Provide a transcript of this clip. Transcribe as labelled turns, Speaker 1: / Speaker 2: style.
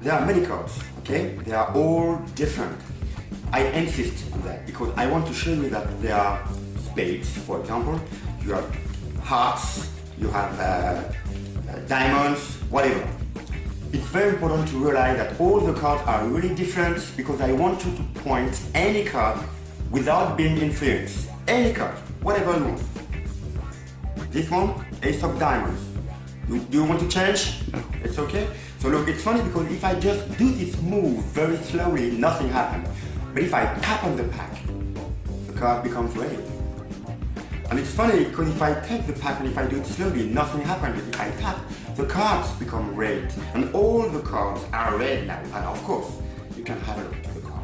Speaker 1: there are many cards, okay? They are all different. I insist on that because I want to show you that there are spades, for example, you have hearts, you have diamonds, whatever. It's very important to realize that all the cards are really different because I want you to point any card without being influenced. Any card, whatever you want. This one, Ace of Diamonds. Do you want to change? It's okay? So look, it's funny because if I just do this move very slowly, nothing happens. But if I tap on the pack, the card becomes red. And it's funny because if I take the pack and if I do it slowly, nothing happens. But if I tap, the cards become red. And all the cards are red now. And of course, you can have a look at the cards.